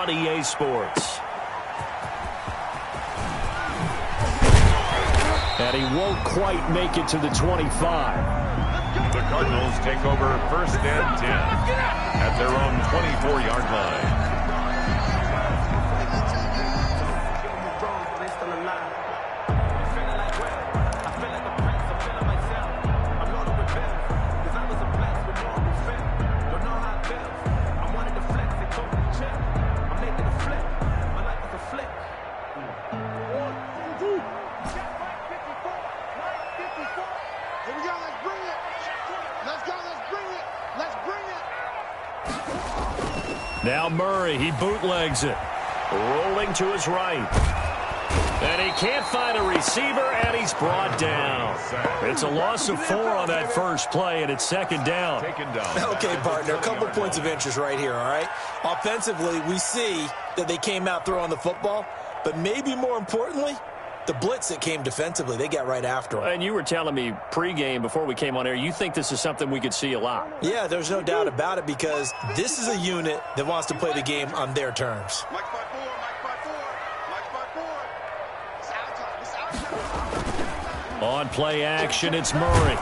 on EA Sports. And he won't quite make it to the 25. The Cardinals take over 1st and 10 at their own 24-yard line. Now Murray, he bootlegs it. Rolling to his right. And he can't find a receiver, and he's brought down. It's a loss of 4 on that first play, and it's 2nd down. Okay, partner, a couple points of interest right here, all right? Offensively, we see that they came out throwing the football, but maybe more importantly, the blitz that came defensively, they got right after him. And you were telling me pregame before we came on air, you think this is something we could see a lot. Yeah, there's no doubt about it because this is a unit that wants to play the game on their terms. On play action, it's Murray.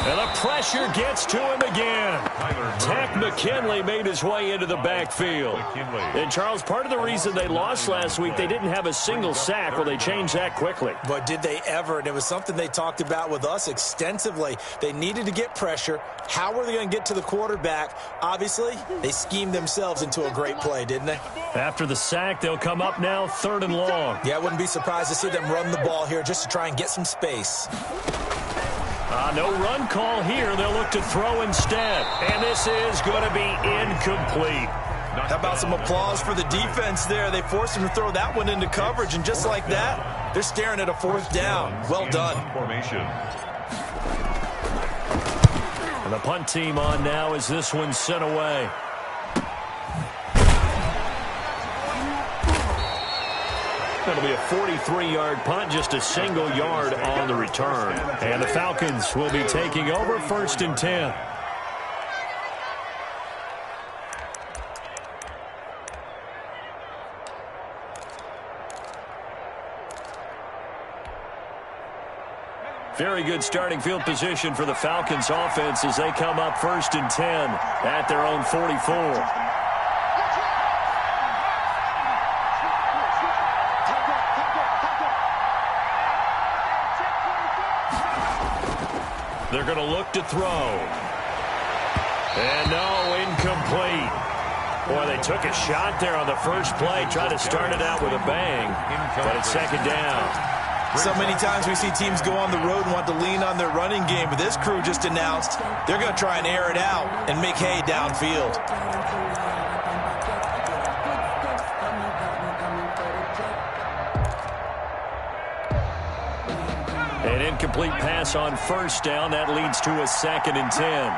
And the pressure gets to him again. Tech McKinley made his way into the backfield. And, Charles, part of the reason they lost last week, they didn't have a single sack. Well, they changed that quickly. But did they ever? And it was something they talked about with us extensively. They needed to get pressure. How were they going to get to the quarterback? Obviously, they schemed themselves into a great play, didn't they? After the sack, they'll come up now 3rd and long. Yeah, I wouldn't be surprised to see them run the ball here just to try and get some space. No run call here. They'll look to throw instead. And this is going to be incomplete. How about some applause for the defense there? They forced him to throw that one into coverage, and just like that, they're staring at a 4th down. Well done. And the punt team on now as this one's sent away. That'll be a 43-yard punt, just a single yard on the return. And the Falcons will be taking over 1st and 10. Very good starting field position for the Falcons offense as they come up 1st and 10 at their own 44. They're going to look to throw. And no, incomplete. Boy, they took a shot there on the first play, tried to start it out with a bang, but it's 2nd down. So many times we see teams go on the road and want to lean on their running game, but this crew just announced they're going to try and air it out and make hay downfield. An incomplete pass on 1st down. That leads to a 2nd and 10.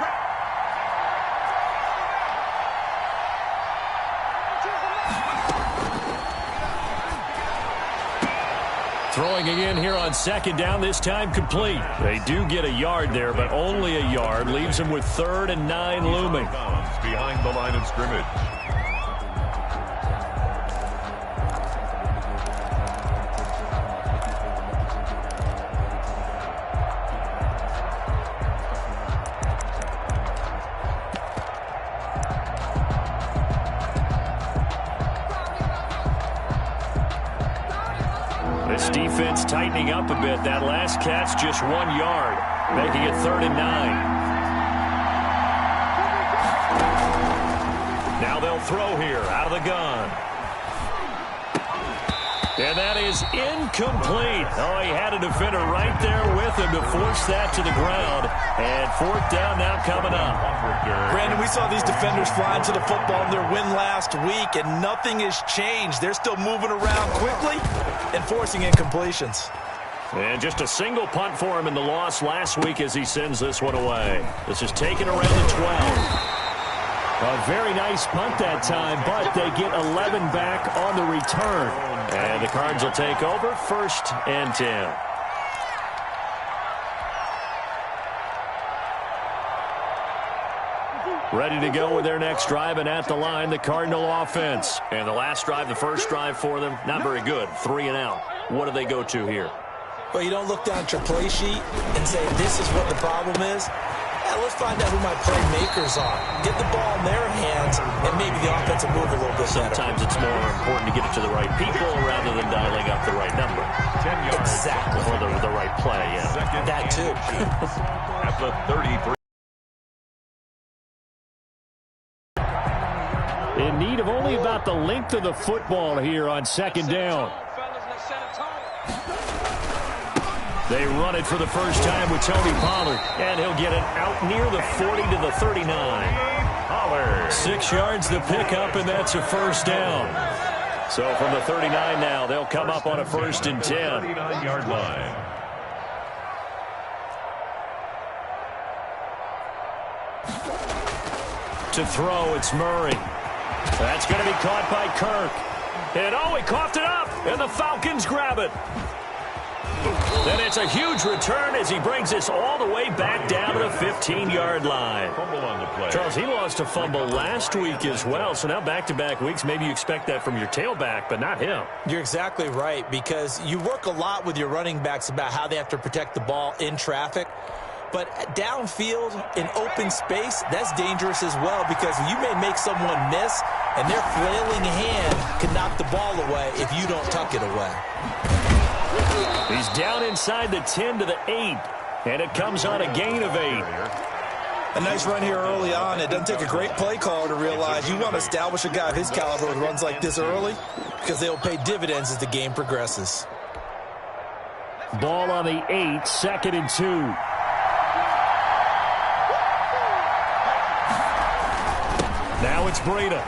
Throwing again here on 2nd down, this time complete. They do get a yard there, but only a yard. Leaves them with 3rd and 9 looming. Behind the line of scrimmage. This defense tightening up a bit. That last catch just 1 yard, making it 3rd and 9. Now they'll throw here out of the gun. And that is incomplete. Oh, he had a defender right there with him to force that to the ground. And 4th down now coming up. Brandon, we saw these defenders flying to the football in their win last week, and nothing has changed. They're still moving around quickly and forcing incompletions. And just a single punt for him in the loss last week as he sends this one away. This is taken around the 12. A very nice punt that time, but they get 11 back on the return. And the Cards will take over 1st and 10. Ready to go with their next drive, and at the line, the Cardinal offense. And the last drive, the first drive for them, not very good. 3 and out. What do they go to here? Well, you don't look down at your play sheet and say, this is what the problem is. Let's find out who my playmakers are. Get the ball in their hands, and maybe the offense will move a little bit better. Sometimes it's more important to get it to the right people rather than dialing up the right number. 10 yards. Exactly. Or the right play, yeah. That too. At the 33. In need of only about the length of the football here on second down. They run it for the first time with Tony Pollard, and he'll get it out near the 40 to the 39. Pollard. 6 yards to pick up, and that's a first down. So from the 39 now, they'll come up on a 1st and 10. 39-yard line. To throw, it's Murray. That's going to be caught by Kirk. And he coughed it up, and the Falcons grab it. And it's a huge return as he brings this all the way back down to the 15-yard line. Fumble on the play. Charles, he lost a fumble last week as well, so now back-to-back weeks, maybe you expect that from your tailback, but not him. You're exactly right, because you work a lot with your running backs about how they have to protect the ball in traffic. But downfield, in open space, that's dangerous as well, because you may make someone miss, and their flailing hand can knock the ball away if you don't tuck it away. He's down inside the 10 to the 8, and it comes on a gain of 8. A nice run here early on. It doesn't take a great play caller to realize you want to establish a guy of his caliber with runs like this early, because they'll pay dividends as the game progresses. Ball on the 8, 2nd and 2. Now it's Breida,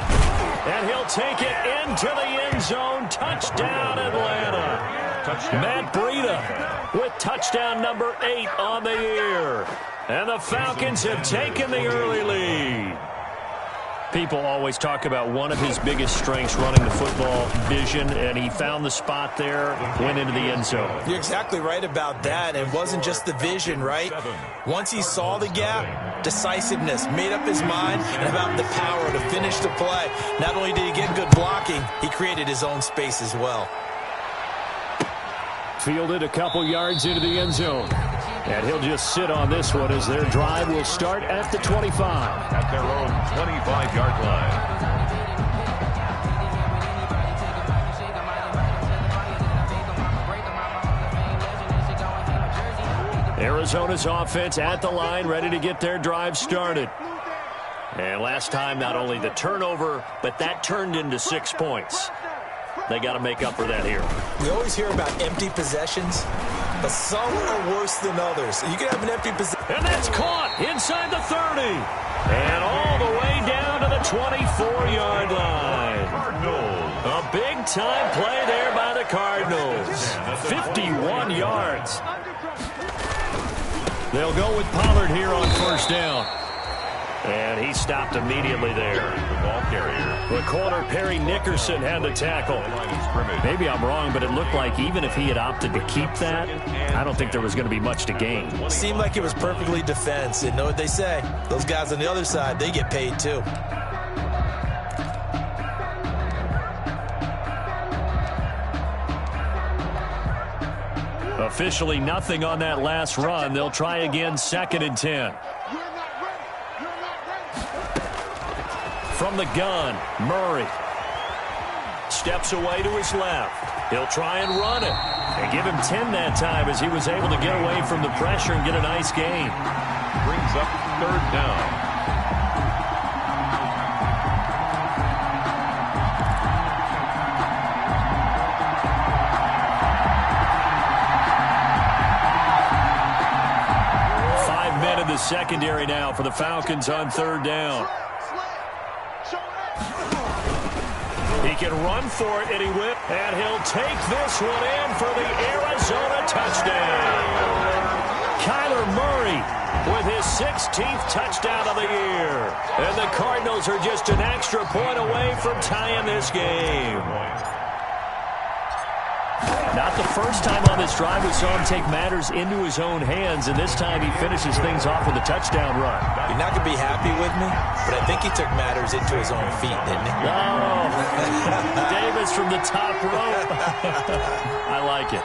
and he'll take it into the end zone. Touchdown, Atlanta. Touchdown. Matt Breida with touchdown number 8 on the year. And the Falcons have taken the early lead. People always talk about one of his biggest strengths running the football, vision, and he found the spot there, went into the end zone. You're exactly right about that. It wasn't just the vision, right? Once he saw the gap, decisiveness, made up his mind, and about the power to finish the play. Not only did he get good blocking, he created his own space as well. Fielded a couple yards into the end zone. And he'll just sit on this one as their drive will start at the 25. At their own 25-yard line. Arizona's offense at the line, ready to get their drive started. And last time, not only the turnover, but that turned into 6 points. They got to make up for that here. We always hear about empty possessions, but some are worse than others. You can have an empty possession. And that's caught inside the 30. And all the way down to the 24-yard line. Cardinals. A big-time play there by the Cardinals. 51 yards. They'll go with Pollard here on 1st down. And he stopped immediately there. The ball carrier. The corner, Perry Nickerson, had the tackle. Maybe I'm wrong, but it looked like even if he had opted to keep that, I don't think there was going to be much to gain. Seemed like it was perfectly defense. And know what they say? Those guys on the other side, they get paid too. Officially nothing on that last run. They'll try again, 2nd and 10. From the gun, Murray steps away to his left. He'll try and run it. And give him 10 that time as he was able to get away from the pressure and get a nice gain. Brings up 3rd down. The secondary now for the Falcons on 3rd down. He can run for it, and he will. And he'll take this one in for the Arizona touchdown. Kyler Murray with his 16th touchdown of the year. And the Cardinals are just an extra point away from tying this game. Not the first time on this drive we saw him take matters into his own hands, and this time he finishes things off with a touchdown run. You're not going to be happy with me, but I think he took matters into his own feet, didn't he? Oh, Davis from the top rope. I like it.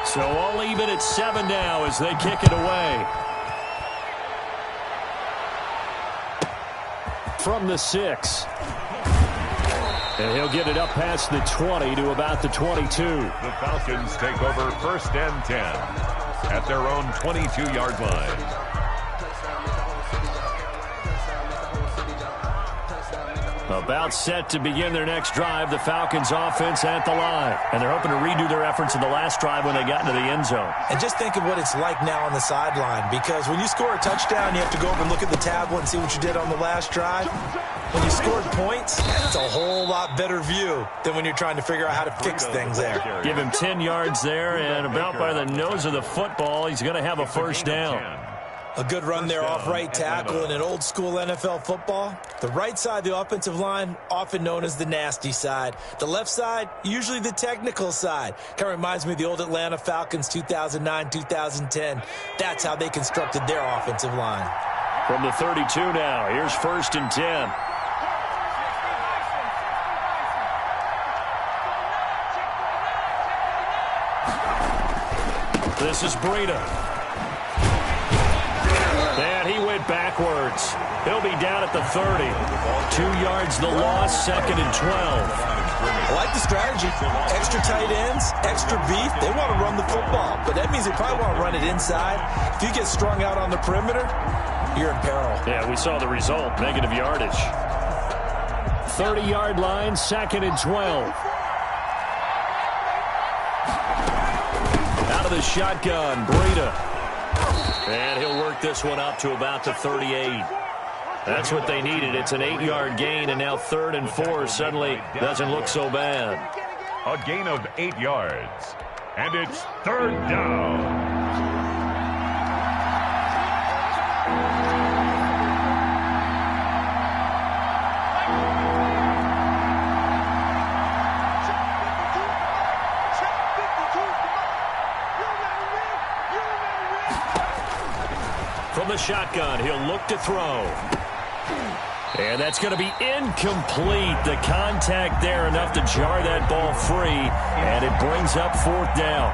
So all even at 7 now as they kick it away. From the 6. And he'll get it up past the 20 to about the 22. The Falcons take over 1st and 10 at their own 22-yard line. About set to begin their next drive, the Falcons offense at the line. And they're hoping to redo their efforts in the last drive when they got into the end zone. And just think of what it's like now on the sideline, because when you score a touchdown, you have to go over and look at the tablet and see what you did on the last drive. When you scored points, it's a whole lot better view than when you're trying to figure out how to fix things there. Give him 10 yards there, and about by the nose of the football, he's going to have a first down. A good run there off right tackle in an old-school NFL football. The right side of the offensive line, often known as the nasty side. The left side, usually the technical side. Kind of reminds me of the old Atlanta Falcons 2009-2010. That's how they constructed their offensive line. From the 32 now, here's 1st and 10. This is Breida. And he went backwards. He'll be down at the 30. 2 yards the loss, 2nd and 12. I like the strategy. Extra tight ends, extra beef. They want to run the football, but that means they probably want to run it inside. If you get strung out on the perimeter, you're in peril. Yeah, we saw the result, negative yardage. 30-yard line, 2nd and 12. Out of the shotgun, Breida. And he'll work this one up to about the 38. That's what they needed. It's an 8-yard gain, and now 3rd and 4 suddenly doesn't look so bad. A gain of 8 yards. And it's 3rd down. From the shotgun, he'll look to throw. And that's going to be incomplete. The contact there enough to jar that ball free, and it brings up 4th down.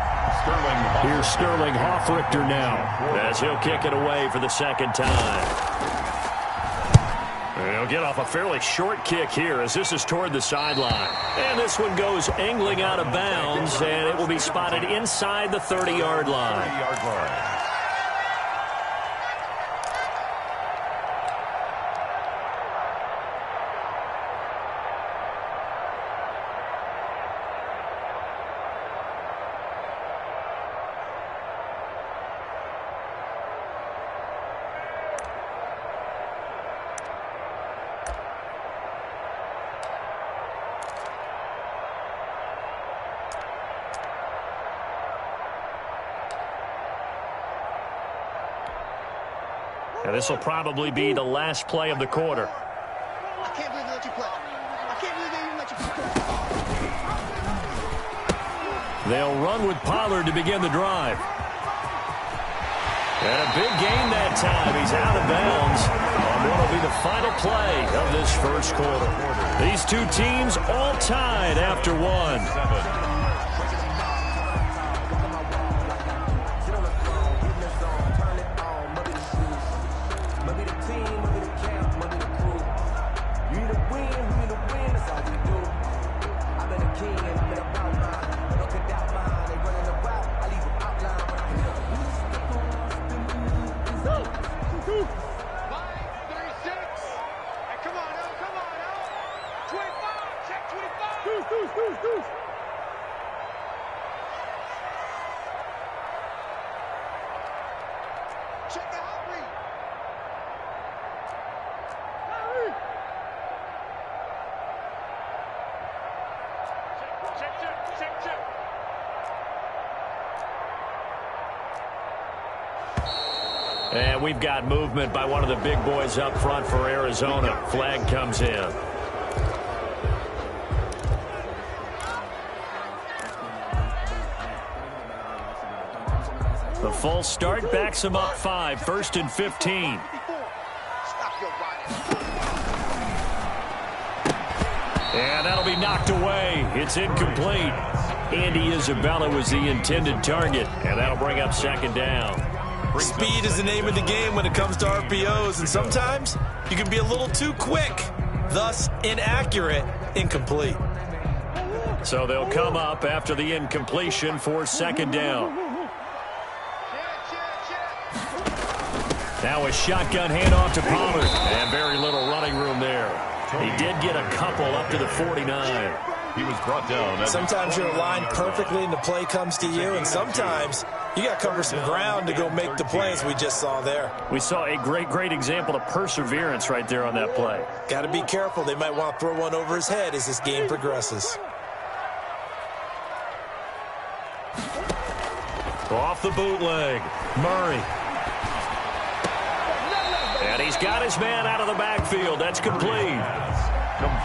Here's Sterling Hoffrichter now as he'll kick it away for the 2nd time. And he'll get off a fairly short kick here as this is toward the sideline. And this one goes angling out of bounds, and it will be spotted inside the 30-yard line. And this will probably be the last play of the quarter. I can't believe they let you play. I can't believe they even let you play. They'll run with Pollard to begin the drive. And a big gain that time. He's out of bounds on what will be the final play of this first quarter. These two teams all tied after one. And we've got movement by one of the big boys up front for Arizona. Flag comes in. The false start backs him up 5, 1st and 15. And that'll be knocked away. It's incomplete. Andy Isabella was the intended target, and that'll bring up 2nd down. Speed is the name of the game when it comes to RPOs, and sometimes you can be a little too quick, thus inaccurate, incomplete. So they'll come up after the incompletion for 2nd down. Now a shotgun handoff to Pollard, and very little running room there. He did get a couple up to the 49. He was brought down. Sometimes you're aligned perfectly and the play comes to you, and sometimes you got to cover some ground to go make the plays we just saw there. We saw a great example of perseverance right there on that play. Got to be careful. They might want to throw one over his head as this game progresses. Off the bootleg, Murray. And he's got his man out of the backfield. That's complete.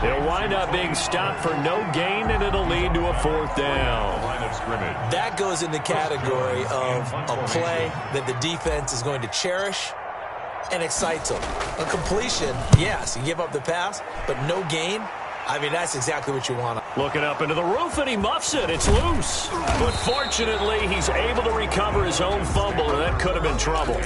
He'll wind up being stopped for no gain, and it'll lead to a 4th down. That goes in the category of a play that the defense is going to cherish and excites them. A completion, yes, you give up the pass, but no gain. I mean, that's exactly what you want. Looking up into the roof, and he muffs it. It's loose. But fortunately, he's able to recover his own fumble, and that could have been trouble.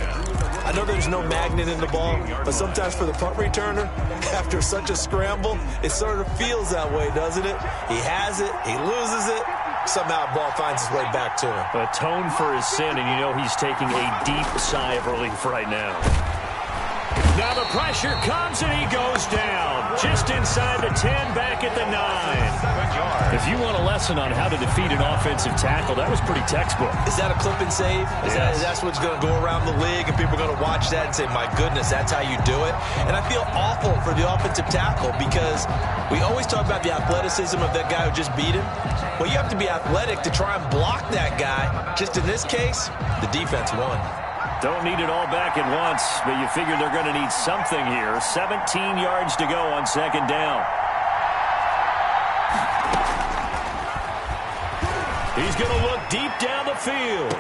I know there's no magnet in the ball, but sometimes for the punt returner, after such a scramble, it sort of feels that way, doesn't it? He has it, he loses it, somehow the ball finds its way back to him. Atone for his sin, and you know he's taking a deep sigh of relief right now. Now the pressure comes, and he goes down. Just inside the 10, back at the 9. If you want a lesson on how to defeat an offensive tackle, that was pretty textbook. Is that a clip and save? That's what's going to go around the league, and people are going to watch that and say, my goodness, that's how you do it? And I feel awful for the offensive tackle because we always talk about the athleticism of that guy who just beat him. Well, you have to be athletic to try and block that guy. Just in this case, the defense won. Don't need it all back at once, but you figure they're going to need something here. 17 yards to go on 2nd down. He's going to look deep down the field.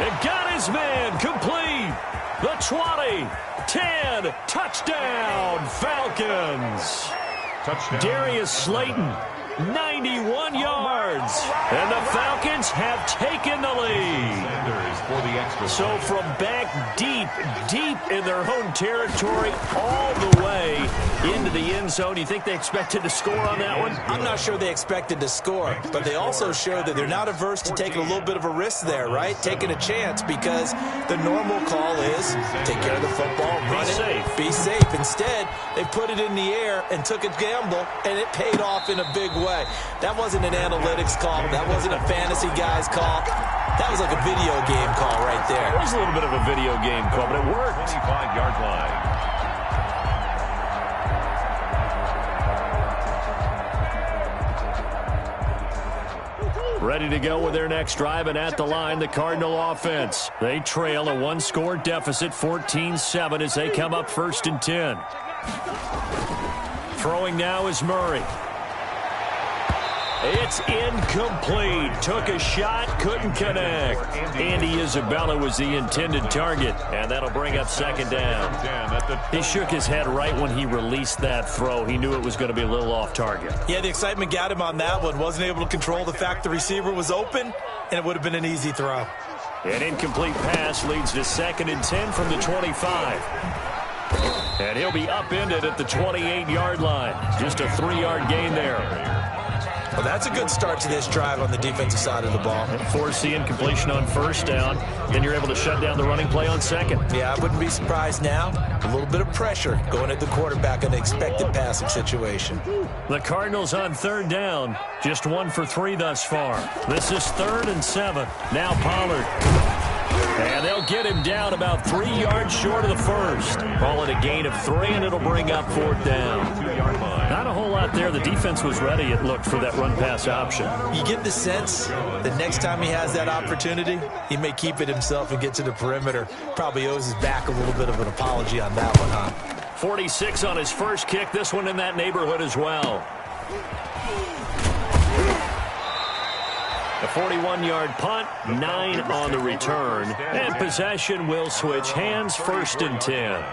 And got his man complete. The 20, 10, touchdown, Falcons. Touchdown. Darius Slayton, 91 yards. And the Falcons have taken the lead. So from back deep in their own territory all the way into the end zone, you think they expected to score on that one? I'm not sure they expected to score, but they also showed that they're not averse to taking a little bit of a risk there, right? Taking a chance because the normal call is take care of the football, run it, be safe. Instead, they put it in the air and took a gamble, and it paid off in a big way. That wasn't an analytics call. That wasn't a fantasy guy's call. That was like a video game call right there. It was a little bit of a video game call, but it worked. 25-yard line. Ready to go with their next drive, and at the line, the Cardinal offense. They trail a 1-score deficit, 14-7, as they come up 1st and 10. Throwing now is Murray. It's incomplete. Took a shot, couldn't connect. Andy Isabella was the intended target, and that'll bring up 2nd down. He shook his head right when he released that throw. He knew it was going to be a little off target. Yeah, the excitement got him on that one. Wasn't able to control the fact the receiver was open, and it would have been an easy throw. An incomplete pass leads to 2nd and 10 from the 25. And he'll be upended at the 28-yard line. Just a 3-yard gain there. Well, that's a good start to this drive on the defensive side of the ball. Force the incompletion on 1st down. Then you're able to shut down the running play on 2nd. Yeah, I wouldn't be surprised now. A little bit of pressure going at the quarterback in an expected passing situation. The Cardinals on 3rd down. Just 1 for 3 thus far. This is 3rd and 7. Now Pollard. And they'll get him down about 3 yards short of the 1st. Call it a gain of 3, and it'll bring up 4th down. 2-yard line. Not a whole lot there. The defense was ready, it looked, for that run-pass option. You get the sense that next time he has that opportunity, he may keep it himself and get to the perimeter. Probably owes his back a little bit of an apology on that one, huh? 46 on his first kick. This one in that neighborhood as well. The 41-yard punt, 9 on the return. And possession will switch hands, 1st and 10.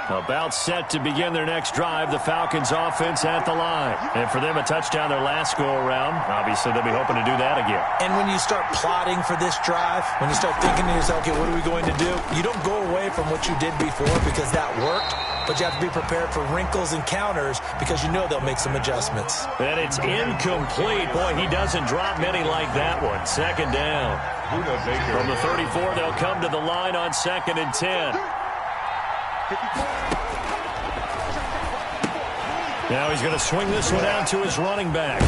About set to begin their next drive, the Falcons offense at the line. And for them, a touchdown their last go-around. Obviously, they'll be hoping to do that again. And when you start plotting for this drive, when you start thinking to yourself, okay, what are we going to do? You don't go away from what you did before because that worked, but you have to be prepared for wrinkles and counters because you know they'll make some adjustments. And it's incomplete. Boy, he doesn't drop many like that one. 2nd down. From the 34, they'll come to the line on 2nd and 10. Now he's going to swing this one out to his running back.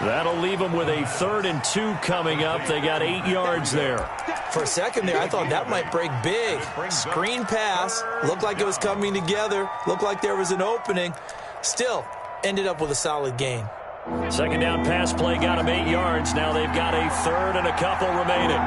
That'll leave him with a 3rd and 2 coming up. They got 8 yards there. For a second there, I thought that might break big. Screen pass. Looked like it was coming together. Looked like there was an opening. Still, ended up with a solid gain. 2nd down pass play got him 8 yards. Now they've got a 3rd and a couple remaining.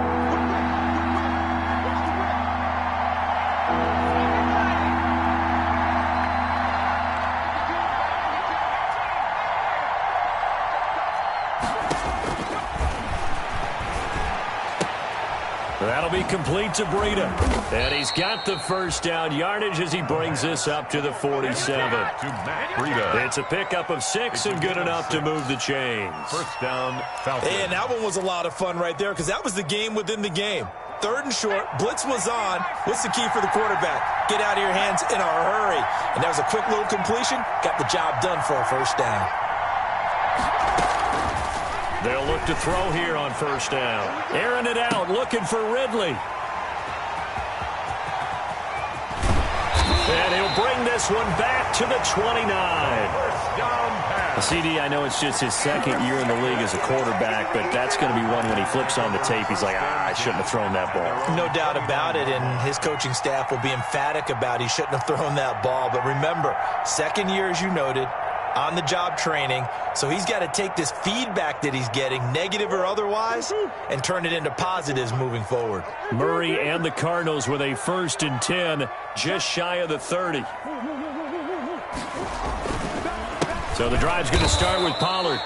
That'll be complete to Breida. And he's got the 1st down yardage as he brings this up to the 47. It's a pickup of 6 and good enough to move the chains. 1st down, Falcons. And that one was a lot of fun right there because that was the game within the game. 3rd and short, blitz was on. What's the key for the quarterback? Get out of your hands in a hurry. And that was a quick little completion. Got the job done for a 1st down. They'll look to throw here on 1st down. Airing it out, looking for Ridley. And he'll bring this one back to the 29. CD, I know it's just his 2nd year in the league as a quarterback, but that's going to be one when he flips on the tape, he's like, I shouldn't have thrown that ball. No doubt about it, and his coaching staff will be emphatic about he shouldn't have thrown that ball. But remember, 2nd year, as you noted, on-the-job training, so he's got to take this feedback that he's getting, negative or otherwise, and turn it into positives moving forward. Murray and the Cardinals with a 1st and 10, just shy of the 30. So the drive's going to start with Pollard.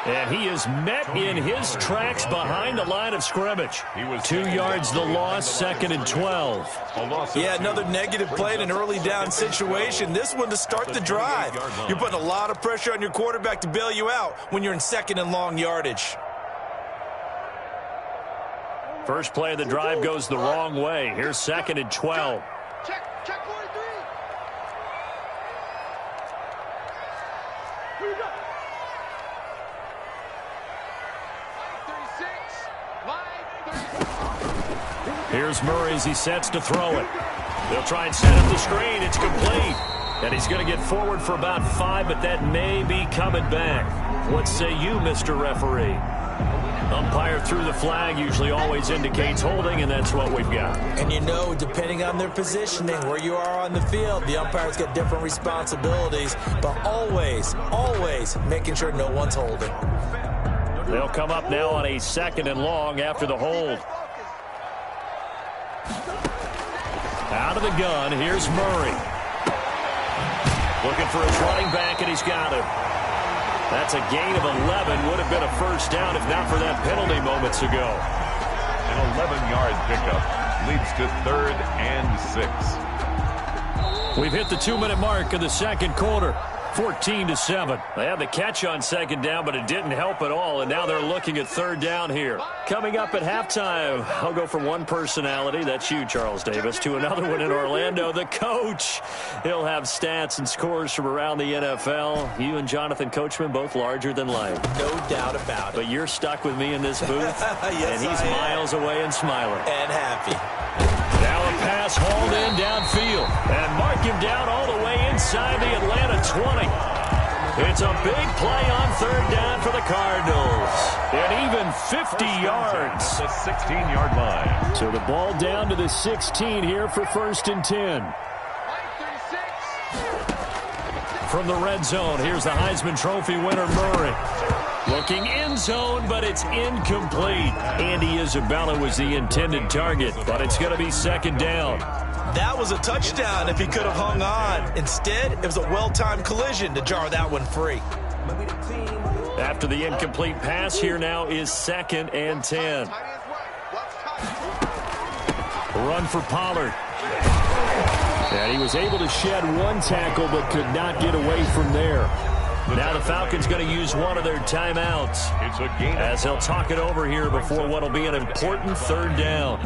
And he is met in his tracks behind the line of scrimmage. 2 yards the loss, 2nd and 12. Yeah, another negative play in an early down situation. This one to start the drive. You're putting a lot of pressure on your quarterback to bail you out when you're in 2nd and long yardage. First play of the drive goes the wrong way. Here's 2nd and 12. Check 43. Here we go. 36. Here's Murray as he sets to throw it. They'll try and set up the screen. It's complete. And he's going to get forward for about 5, but that may be coming back. What say you, Mr. Referee? Umpire threw the flag, usually always indicates holding, and that's what we've got. And you know, depending on their positioning, where you are on the field, the umpires get different responsibilities, but always, always making sure no one's holding. They'll come up now on a 2nd and long after the hold. Out of the gun, here's Murray. Looking for his running back, and he's got him. That's a gain of 11. Would have been a 1st down if not for that penalty moments ago. An 11-yard pickup leads to 3rd and 6. We've hit the 2-minute mark of the 2nd quarter. 14-7. They had the catch on 2nd down, but it didn't help at all, and now they're looking at 3rd down here. Coming up at halftime, I'll go from one personality, that's you, Charles Davis, to another one in Orlando, the coach. He'll have stats and scores from around the NFL. You and Jonathan Coachman, both larger than life. No doubt about it. But you're stuck with me in this booth, yes, and he's miles away and smiling. And happy. Now a pass hauled in downfield. And mark him down all the way inside the Atlanta 20. It's a big play on 3rd down for the Cardinals. And even 50 yards. The 16-yard line. So the ball down to the 16 here for 1st and 10. From the red zone, here's the Heisman Trophy winner, Murray. Looking end zone, but it's incomplete. Andy Isabella was the intended target, but it's going to be 2nd down. That was a touchdown if he could have hung on. Instead, it was a well-timed collision to jar that one free. After the incomplete pass, here now is 2nd and 10. Run for Pollard. And he was able to shed one tackle but could not get away from there. Now the Falcons going to use one of their timeouts as they'll talk it over here before what will be an important 3rd down.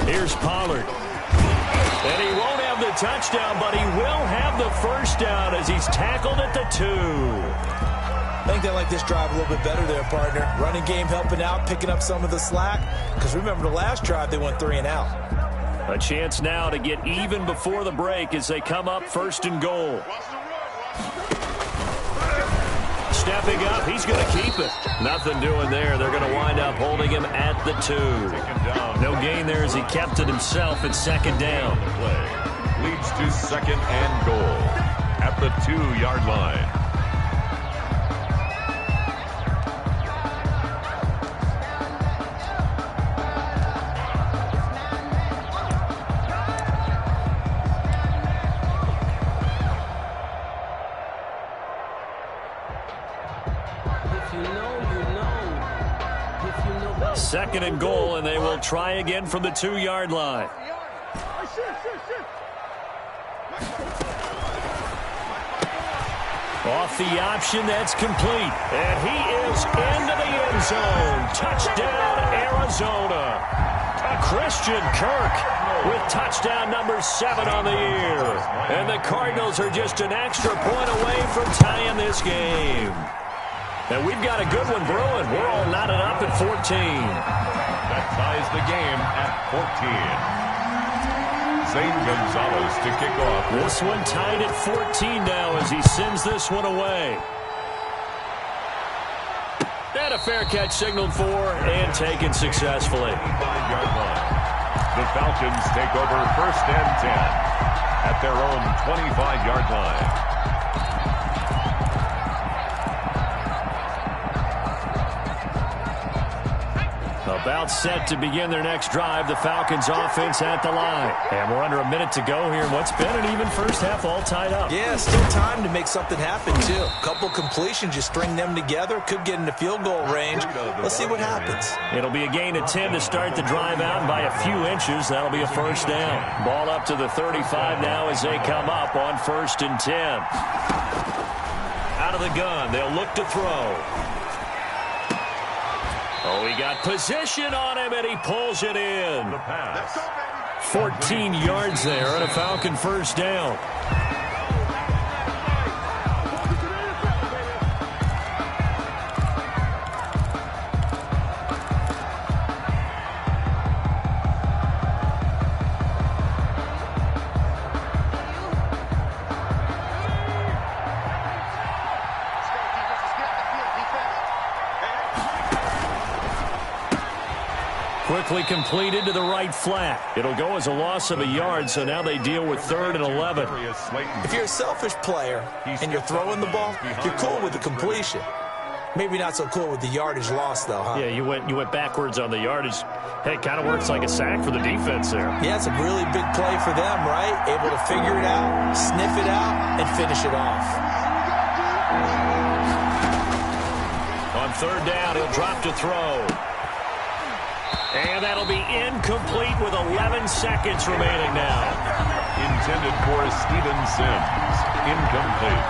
Here's Pollard. And he won't have the touchdown, but he will have the 1st down as he's tackled at the 2. I think they like this drive a little bit better there, partner. Running game helping out, picking up some of the slack. Because remember the last drive, they went 3 and out. A chance now to get even before the break as they come up 1st and goal. Stepping up, he's going to keep it. Nothing doing there. They're going to wind up holding him at the 2. No gain there as he kept it himself at 2nd down. Leads to 2nd and goal at the 2-yard line. Second and goal, and they will try again from the 2-yard line. Off the option, that's complete. And he is into the end zone. Touchdown, Arizona. Christian Kirk with touchdown number 7 on the year. And the Cardinals are just an extra point away from tying this game. And we've got a good one brewing. We're all knotted up at 14. That ties the game at 14. Zane Gonzalez to kick off. This one tied at 14 now as he sends this one away. And a fair catch signaled for and taken successfully. 5-yard line. The Falcons take over 1st and 10 at their own 25-yard line. About set to begin their next drive. The Falcons offense at the line. And we're under a minute to go here in what's been an even first half, all tied up. Yeah, still time to make something happen, too. A couple completions, just string them together. Could get into field goal range. Let's see what happens. It'll be a gain of 10 to start the drive out, and by a few inches, that'll be a 1st down. Ball up to the 35 now as they come up on 1st and 10. Out of the gun, they'll look to throw. Oh, he got position on him, and he pulls it in. 14 yards there, and a Falcon 1st down. Quickly completed to the right flat. It'll go as a loss of a yard, so now they deal with 3rd and 11. If you're a selfish player and you're throwing the ball, you're cool with the completion. Maybe not so cool with the yardage loss, though, huh? Yeah, you went backwards on the yardage. Hey, it kind of works like a sack for the defense there. Yeah, it's a really big play for them, right? Able to figure it out, sniff it out, and finish it off. On 3rd down, he'll drop to throw. And that'll be incomplete with 11 seconds remaining now. Intended for Steven Sims. Incomplete.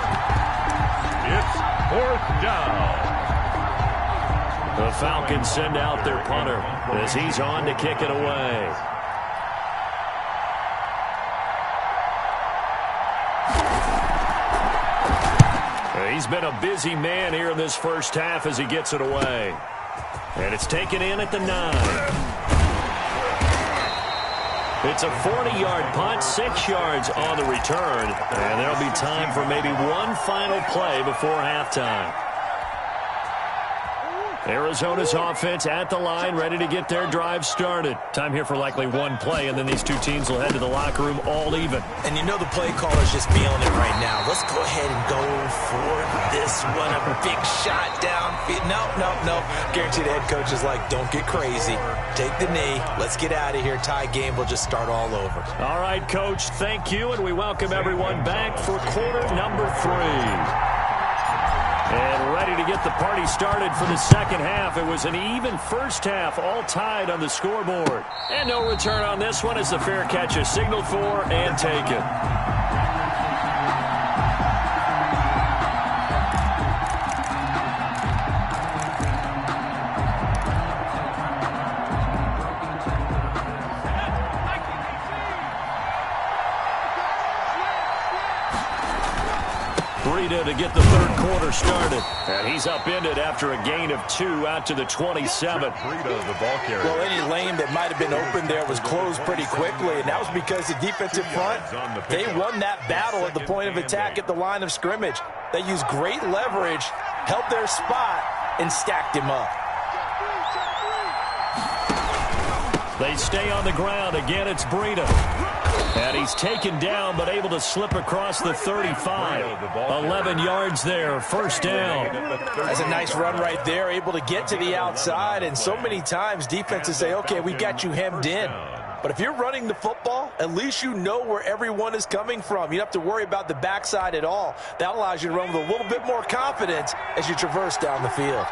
It's 4th down. The Falcons send out their punter as he's on to kick it away. He's been a busy man here in this first half as he gets it away. And it's taken in at the 9. It's a 40-yard punt, 6 yards on the return, and there'll be time for maybe one final play before halftime. Arizona's offense at the line, ready to get their drive started. Time here for likely one play, and then these two teams will head to the locker room all even. And you know the play caller's just feeling it right now. Let's go ahead and go for this one. A big shot downfield. No. Guarantee the head coach is like, don't get crazy. Take the knee. Let's get out of here. Tie game. We'll just start all over. All right, Coach, thank you, and we welcome everyone back for quarter number 3. And ready to get the party started for the second half. It was an even first half, all tied on the scoreboard. And no return on this one as the fair catch is signaled for and taken. To get the third quarter started. And he's upended after a gain of 2 out to the 27. Well, any lane that might have been open there was closed pretty quickly, and that was because the defensive front, they won that battle at the point of attack at the line of scrimmage. They used great leverage, held their spot, and stacked him up. They stay on the ground. Again, it's Breida. And he's taken down, but able to slip across the 35. 11 yards there, first down. That's a nice run right there, able to get to the outside. And so many times defenses say, okay, we got you hemmed in. But if you're running the football, at least you know where everyone is coming from. You don't have to worry about the backside at all. That allows you to run with a little bit more confidence as you traverse down the field.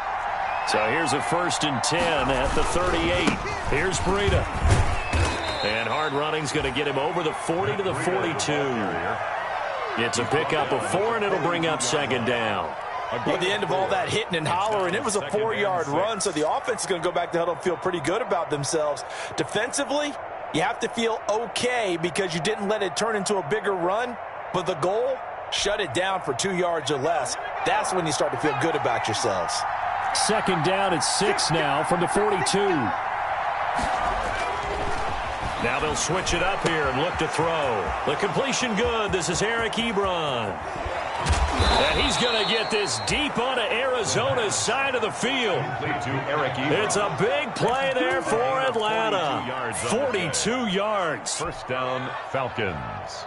So here's a 1st and 10 at the 38. Here's Breida. And hard running's going to get him over the 40 to the 42. It's a pickup of 4, and it'll bring up second down. At the end of all that hitting and hollering, it was a 4-yard run, so the offense is going to go back to huddle and feel pretty good about themselves. Defensively, you have to feel okay because you didn't let it turn into a bigger run, but the goal, shut it down for 2 yards or less. That's when you start to feel good about yourselves. Second down at 6 now from the 42. Now they'll switch it up here and look to throw. The completion good. This is Eric Ebron. And he's going to get this deep onto Arizona's side of the field. It's a big play there for Atlanta. 42 yards. First down, Falcons.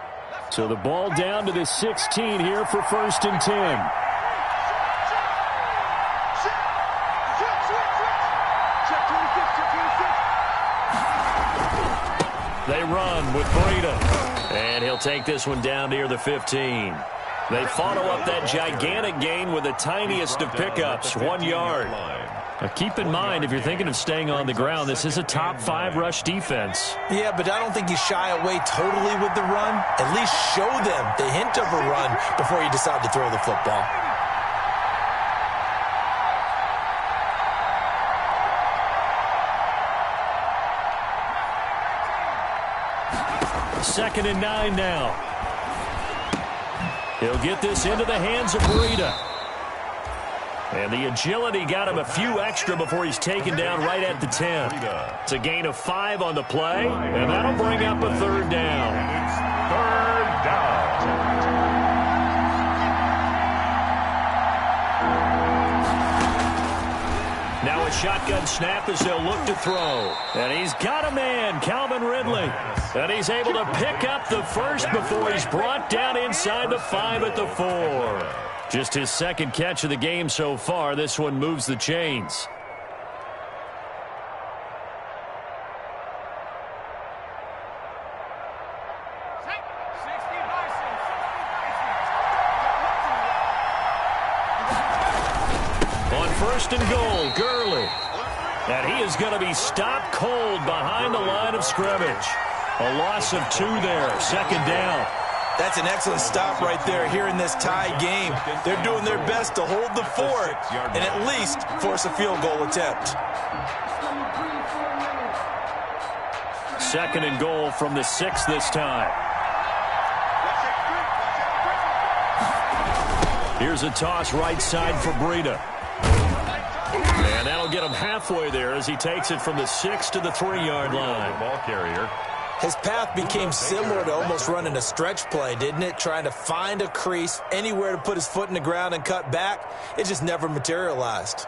So the ball down to the 16 here for 1st and 10. They run with Breida. And he'll take this one down near the 15. They follow up that gigantic gain with the tiniest of pickups, 1 yard. Now keep in mind, if you're thinking of staying on the ground, this is a top 5 rush defense. Yeah, but I don't think you shy away totally with the run. At least show them the hint of a run before you decide to throw the football. Second and 9 now. He'll get this into the hands of Breida. And the agility got him a few extra before he's taken down right at the 10. It's a gain of 5 on the play, and that'll bring up a 3rd down. Third down. Now a shotgun snap as they'll look to throw. And he's got a man, Calvin Ridley. And he's able to pick up the first before he's brought down inside the 5 at the 4. Just his second catch of the game so far. This one moves the chains. On 1st and goal, Gurley. And he is going to be stopped cold behind the line of scrimmage. A loss of 2 there, 2nd down. That's an excellent stop right there here in this tie game. They're doing their best to hold the fort and at least force a field goal attempt. 2nd and goal from the 6 this time. Here's a toss right side for Breida. And that'll get him halfway there as he takes it from the 6 to the 3-yard line. Ball carrier. His path became similar to almost running a stretch play, didn't it? Trying to find a crease, anywhere to put his foot in the ground and cut back. It just never materialized.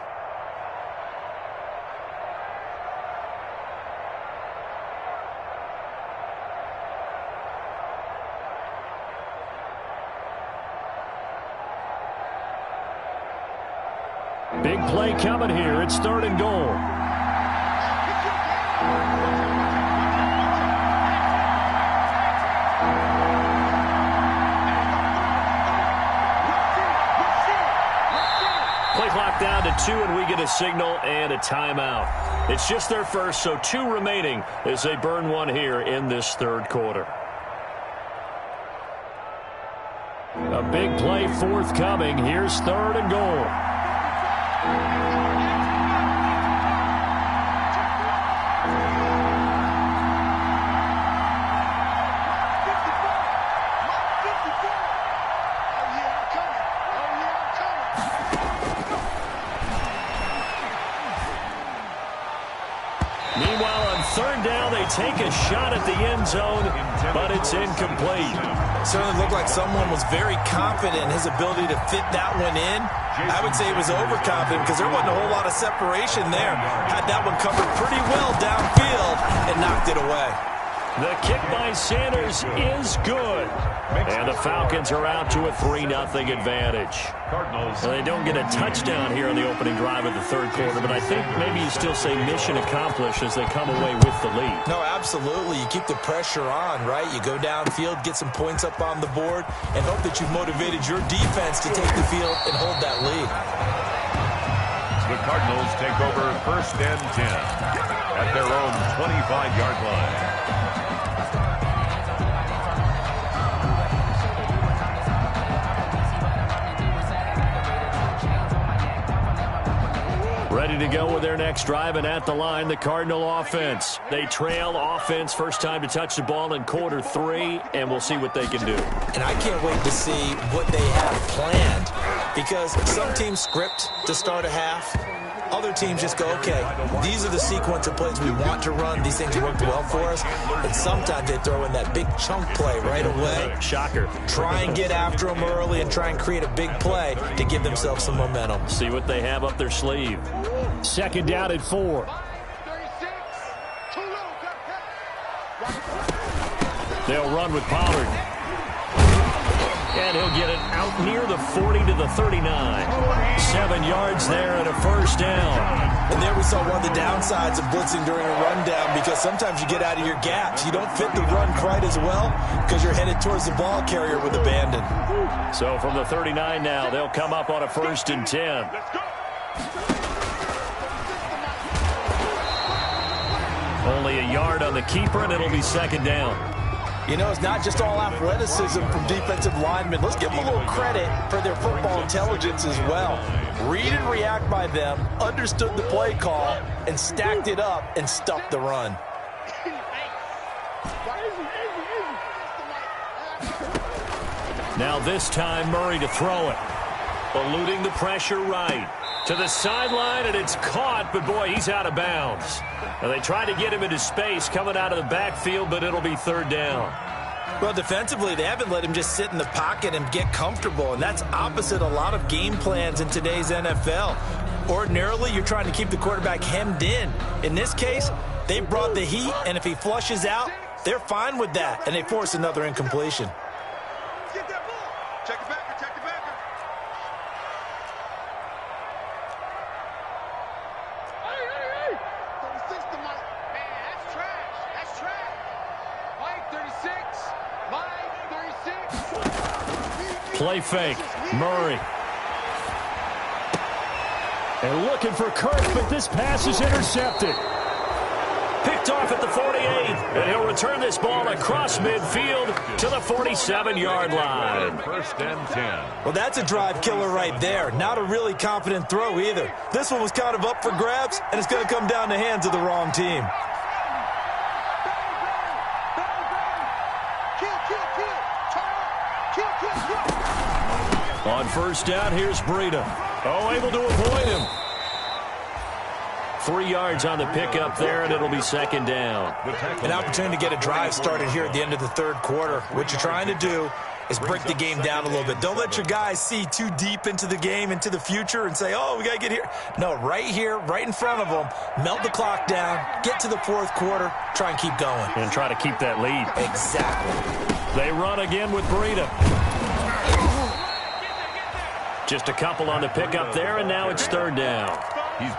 Big play coming here. It's 3rd and goal. Play clock down to 2, and we get a signal and a timeout. It's just their first, so 2 remaining as they burn one here in this 3rd quarter. A big play forthcoming. Here's 3rd and goal. Meanwhile, on 3rd down, they take a shot at the end zone, but it's incomplete. Certainly looked like someone was very confident in his ability to fit that one in. I would say he was overconfident because there wasn't a whole lot of separation there. Had that one covered pretty well downfield and knocked it away. The kick by Sanders is good. And the Falcons are out to a 3-0 advantage. Well, they don't get a touchdown here on the opening drive of the 3rd quarter, but I think maybe you still say mission accomplished as they come away with the lead. No, absolutely. You keep the pressure on, right? You go downfield, get some points up on the board, and hope that you've motivated your defense to take the field and hold that lead. The Cardinals take over 1st and 10 at their own 25-yard line. Ready to go with their next drive, and at the line, the Cardinal offense. They trail offense, first time to touch the ball in quarter 3, and we'll see what they can do. And I can't wait to see what they have planned, because some teams script to start a half. Other teams just go, okay, these are the sequence of plays we want to run. These things worked well for us. And sometimes they throw in that big chunk play right away. Shocker. Try and get after them early and try and create a big play to give themselves some momentum. See what they have up their sleeve. 2nd down at 4. They'll run with Pollard. And he'll get it out near the 40 to the 39. 7 yards there and a 1st down. And there we saw one of the downsides of blitzing during a rundown, because sometimes you get out of your gaps. You don't fit the run quite as well because you're headed towards the ball carrier with abandon. So from the 39 now, they'll come up on a 1st and 10. Only a yard on the keeper, and it'll be 2nd down. You know, it's not just all athleticism from defensive linemen. Let's give them a little credit for their football intelligence as well. Read and react by them, understood the play call, and stacked it up and stuffed the run. Now this time, Murray to throw it. Eluding the pressure right. To the sideline, and it's caught, but boy, he's out of bounds. Now they try to get him into space coming out of the backfield, but it'll be 3rd down. Well, defensively, they haven't let him just sit in the pocket and get comfortable, and that's opposite a lot of game plans in today's NFL. Ordinarily, you're trying to keep the quarterback hemmed in. In this case, they brought the heat, and if he flushes out, they're fine with that, and they force another incompletion. Get that ball. Check it back. Check it back. Hey. 36 to Mike. Man, that's trash. That's trash. Mike 36. Mike 36. Play fake. Murray. And looking for Kirk, but this pass is intercepted. Picked off at the 48, and he'll return this ball across midfield to the 47-yard line. 1st and 10. Well, that's a drive killer right there. Not a really confident throw either. This one was kind of up for grabs, and it's going to come down the hands of the wrong team. On 1st down, here's Breida. Oh, able to avoid him. 3 yards on the pickup there, and it'll be second down. An opportunity to get a drive started here at the end of the third quarter. What you're trying to do is break the game down a little bit. Don't let your guys see too deep into the game, into the future, and say, oh, we got to get here. No, right here, right in front of them, melt the clock down, get to the fourth quarter, try and keep going. And try to keep that lead. Exactly. They run again with Breida. Just a couple on the pickup there, and now it's third down.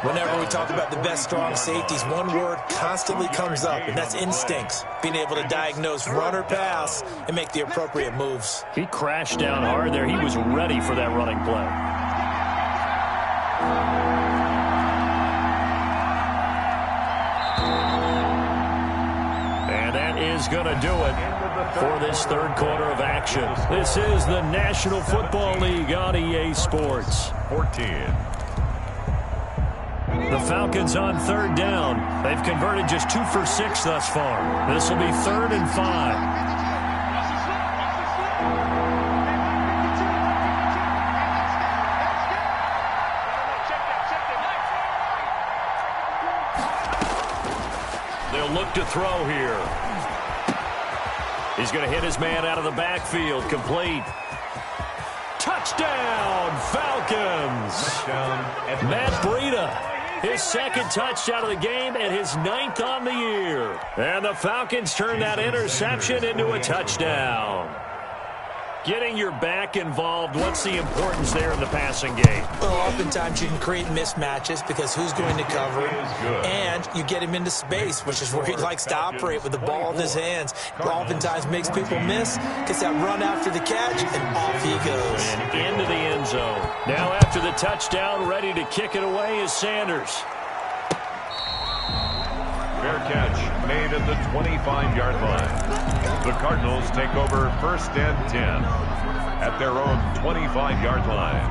Whenever we talk about the best strong safeties, one word constantly comes up, and that's instincts. Being able to diagnose run or pass and make the appropriate moves. He crashed down hard there. He was ready for that running play. And that is going to do it for this third quarter of action. This is the National Football League on EA Sports. 14. The Falcons on third down. They've converted just 2 for 6 thus far. This will be 3rd and 5. They'll look to throw here. He's going to hit his man out of the backfield. Complete. Touchdown, Falcons. Matt Breida. His second touchdown of the game and his 9th on the year. And the Falcons turn that interception into a touchdown. Getting your back involved, what's the importance there in the passing game? Well, oftentimes you can create mismatches because who's going to cover, and you get him into space, which is where he likes to operate with the ball in his hands. Oftentimes makes people miss, gets that run after the catch, and off he goes. And into the end zone. Now after the touchdown, ready to kick it away is Sanders. Fair catch made at the 25-yard line. The Cardinals take over 1st and 10 at their own 25-yard line.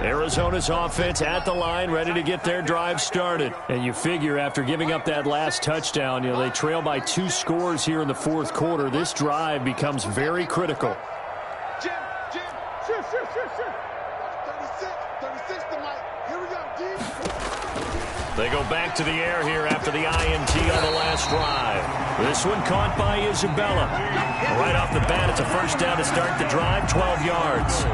Arizona's offense at the line, ready to get their drive started. And you figure after giving up that last touchdown, they trail by 2 scores here in the fourth quarter. This drive becomes very critical. Jim, shift. 36 to Mike. Here we go, D. They go back to the air here after the INT on the last drive. This one caught by Isabella. Right off the bat, it's a first down to start the drive, 12 yards.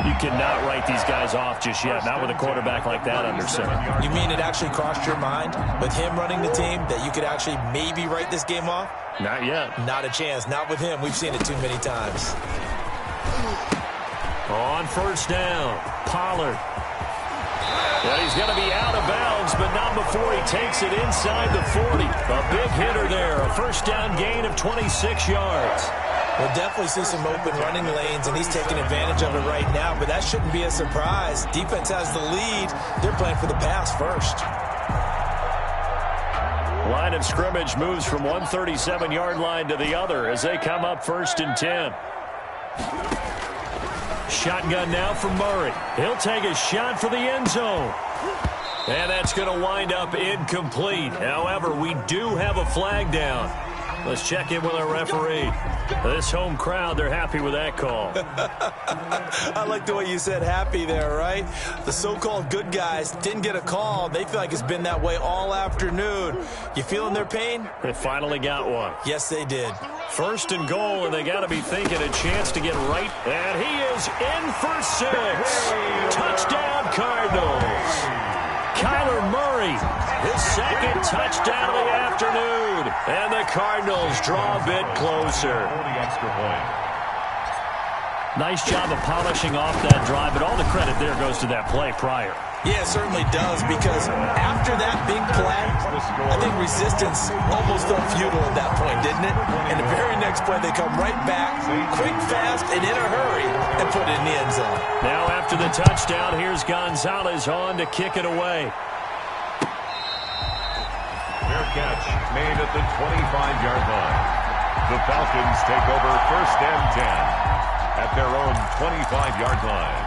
You cannot write these guys off just yet, not with a quarterback like that under center. You mean it actually crossed your mind with him running the team that you could actually maybe write this game off? Not yet. Not a chance. Not with him. We've seen it too many times. On first down, Pollard. Well, he's going to be out of bounds, but not before he takes it inside the 40. A big hitter there, a first down gain of 26 yards. We'll definitely see some open running lanes, and he's taking advantage of it right now, but that shouldn't be a surprise. Defense has the lead. They're playing for the pass first. Line of scrimmage moves from one 37-yard line to the other as they come up 1st and 10. Shotgun now from Murray. He'll take a shot for the end zone. And that's going to wind up incomplete. However, we do have a flag down. Let's check in with our referee. This home crowd, they're happy with that call. I like the way you said happy there, right? The so-called good guys didn't get a call. They feel like it's been that way all afternoon. You feeling their pain? They finally got one. Yes, they did. 1st and goal, and they got to be thinking a chance to get right. And he is in for 6. Touchdown, Cardinals. Kyler Murray, his 2nd touchdown of the afternoon. And the Cardinals draw a bit closer. Nice job of polishing off that drive, but all the credit there goes to that play prior. Yeah, it certainly does, because after that big play, I think resistance almost felt futile at that point, didn't it? And the very next play, they come right back, quick, fast, and in a hurry, and put it in the end zone. Now after the touchdown, here's Gonzalez on to kick it away. Fair catch made at the 25-yard line. The Falcons take over 1st and 10 at their own 25-yard line.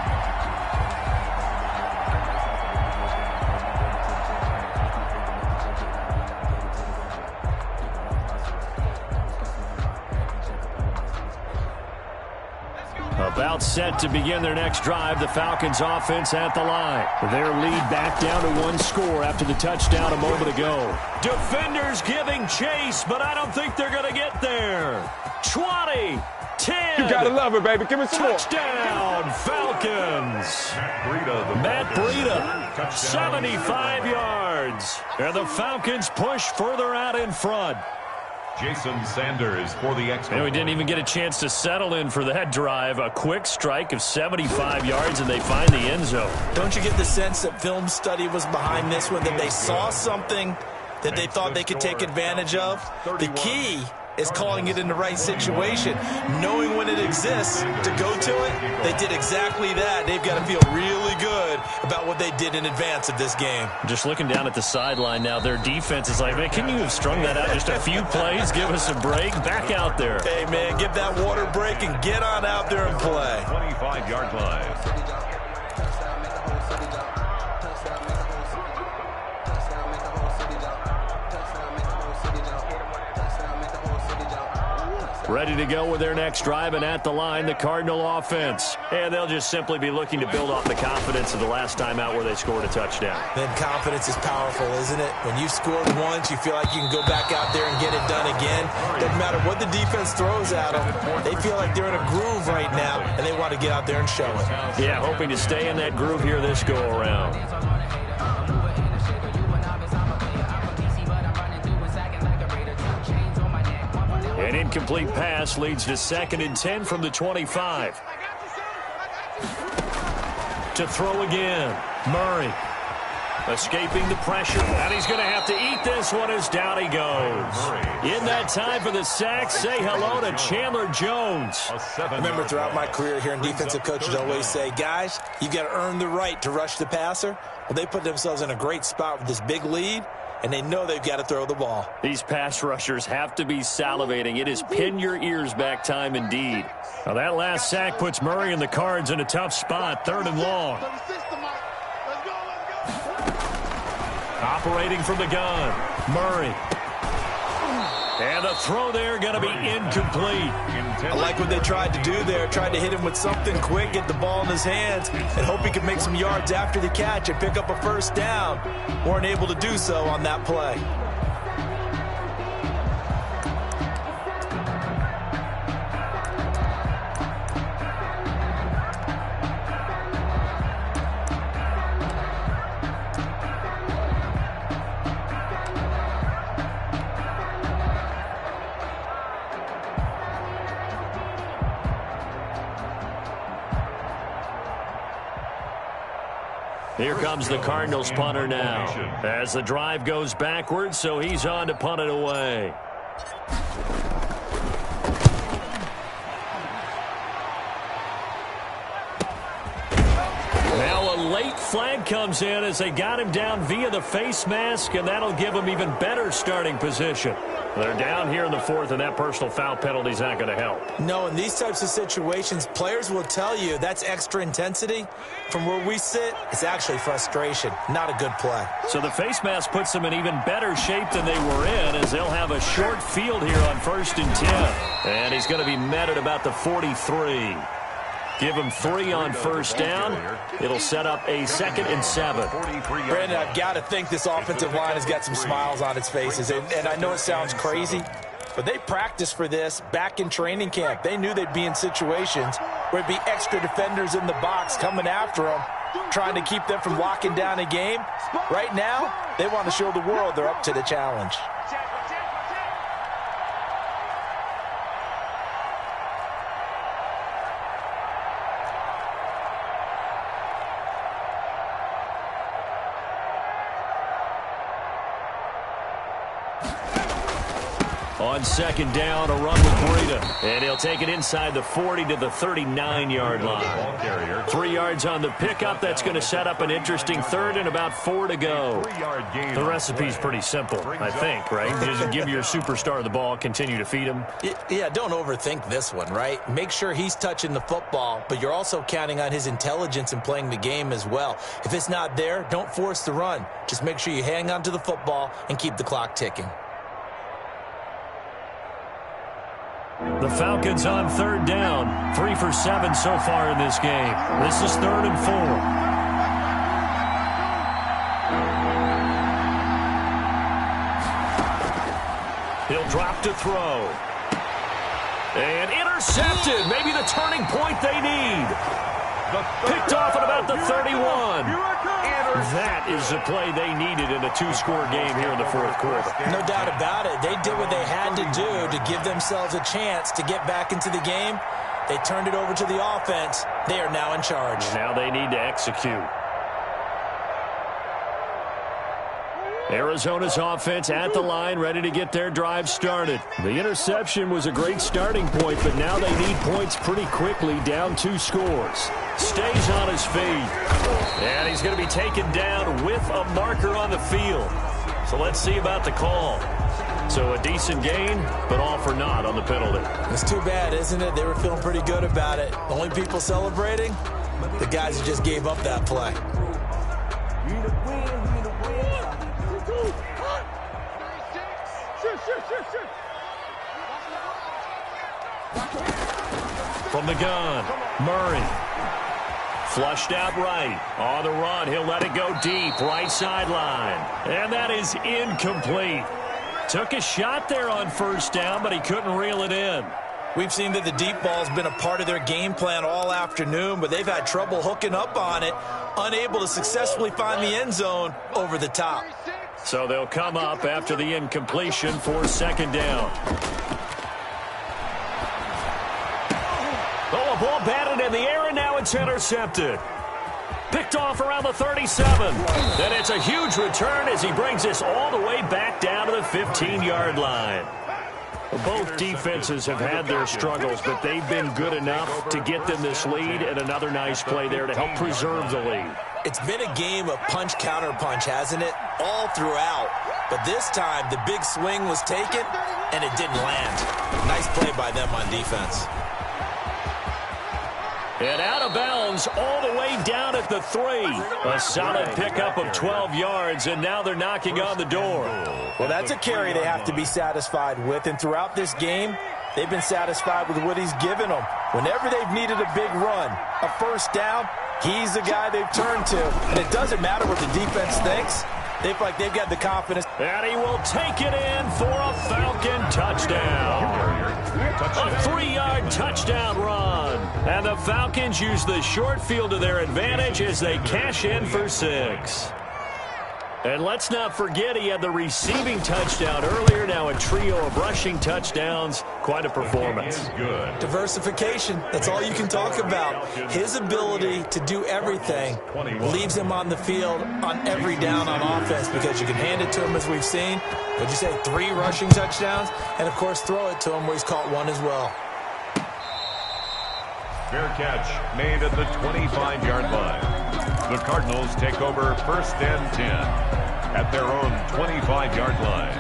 A About set to begin their next drive, the Falcons offense at the line. Their lead back down to 1 score after the touchdown a moment ago. Defenders giving chase, but I don't think they're going to get there. 20, 10. You gotta love it, baby. Give me some more. Touchdown, Falcons. Matt Breida, 75 yards. And the Falcons push further out in front. Jason Sanders for the extra. And we didn't even get a chance to settle in for that drive. A quick strike of 75 yards, and they find the end zone. Don't you get the sense that film study was behind this one, that they saw something that they thought they could take advantage of? The key is calling it in the right situation, knowing when it exists to go to it. They did exactly that. They've got to feel really good about what they did in advance of this game. Just looking down at the sideline now, their defense is like, man, can you have strung that out just a few plays? Give us a break. Back out there. Hey, man, give that water break and get on out there and play. 25-yard line. Ready to go with their next drive, and at the line, the Cardinal offense. And they'll just simply be looking to build off the confidence of the last time out where they scored a touchdown. Then confidence is powerful, isn't it? When you've scored once, you feel like you can go back out there and get it done again. Doesn't matter what the defense throws at them. They feel like they're in a groove right now, and they want to get out there and show it. Yeah, hoping to stay in that groove here this go-around. An incomplete pass leads to 2nd and 10 from the 25. To throw again. Murray escaping the pressure. And he's going to have to eat this one as down he goes. In that time for the sack, say hello to Chandler Jones. Remember, throughout my career here in defensive coaches always say, guys, you've got to earn the right to rush the passer. Well, they put themselves in a great spot with this big lead, and they know they've got to throw the ball. These pass rushers have to be salivating. It is pin your ears back time indeed. Now that last sack puts Murray and the Cards in a tough spot, 3rd and long. Operating from the gun, Murray. And the throw there going to be incomplete. I like what they tried to do there. Tried to hit him with something quick, get the ball in his hands, and hope he could make some yards after the catch and pick up a first down. Weren't able to do so on that play. Here comes the Cardinals punter now. As the drive goes backwards, so he's on to punt it away. Now a late flag comes in as they got him down via the face mask, and that'll give him even better starting position. They're down here in the 4th, and that personal foul penalty is not going to help. No, in these types of situations, players will tell you that's extra intensity. From where we sit, it's actually frustration, not a good play. So the face mask puts them in even better shape than they were in, as they'll have a short field here on 1st and 10. And he's going to be met at about the 43. Give him 3 on first down. It'll set up a 2nd and 7. Brandon, I've got to think this offensive line has got some smiles on its faces. And I know it sounds crazy, but they practiced for this back in training camp. They knew they'd be in situations where it'd be extra defenders in the box coming after them, trying to keep them from locking down a game. Right now, they want to show the world they're up to the challenge. On 2nd down, a run with Breida. And he'll take it inside the 40 to the 39-yard line. 3 yards on the pickup. That's going to set up an interesting 3rd and about 4 to go. The recipe's pretty simple, I think, right? Just give your superstar the ball, continue to feed him. Yeah, don't overthink this one, right? Make sure he's touching the football, but you're also counting on his intelligence in playing the game as well. If it's not there, don't force the run. Just make sure you hang on to the football and keep the clock ticking. The Falcons on third down. 3 for 7 so far in this game. This is 3rd and 4. He'll drop to throw. And intercepted. Maybe the turning point they need. Picked off at about the 31. That is the play they needed in a 2-score game here in the 4th quarter. No doubt about it. They did what they had to do to give themselves a chance to get back into the game. They turned it over to the offense. They are now in charge. Now they need to execute. Arizona's offense at the line, ready to get their drive started. The interception was a great starting point, but now they need points pretty quickly, down 2 scores. Stays on his feet. And he's going to be taken down with a marker on the field. So let's see about the call. So a decent gain, but all for naught on the penalty. It's too bad, isn't it? They were feeling pretty good about it. The only people celebrating, the guys who just gave up that play. From the gun, Murray. Flushed out right. On the run, he'll let it go deep, right sideline. And that is incomplete. Took a shot there on first down, but he couldn't reel it in. We've seen that the deep ball's been a part of their game plan all afternoon, but they've had trouble hooking up on it, unable to successfully find the end zone over the top. So they'll come up after the incompletion for 2nd down. Oh, a ball batted in the air, and now it's intercepted. Picked off around the 37. Then it's a huge return as he brings this all the way back down to the 15-yard line. Both defenses have had their struggles, but they've been good enough to get them this lead, and another nice play there to help preserve the lead. It's been a game of punch-counter-punch, hasn't it? All throughout. But this time, the big swing was taken, and it didn't land. Nice play by them on defense. And out of bounds all the way down at the 3. A solid pickup of 12 yards, and now they're knocking on the door. Well, that's a carry they have to be satisfied with, and throughout this game, they've been satisfied with what he's given them. Whenever they've needed a big run, a first down, he's the guy they've turned to. And it doesn't matter what the defense thinks. They feel like they've got the confidence. And he will take it in for a Falcon touchdown. A 3-yard touchdown run. And the Falcons use the short field to their advantage as they cash in for 6. And let's not forget he had the receiving touchdown earlier. Now a trio of rushing touchdowns. Quite a performance. Good. Diversification. That's all you can talk about. His ability to do everything leaves him on the field on every down on offense because you can hand it to him as we've seen. Would you say 3 rushing touchdowns? And, of course, throw it to him where he's caught 1 as well. Fair catch made at the 25-yard line. The Cardinals take over 1st and 10 at their own 25-yard line.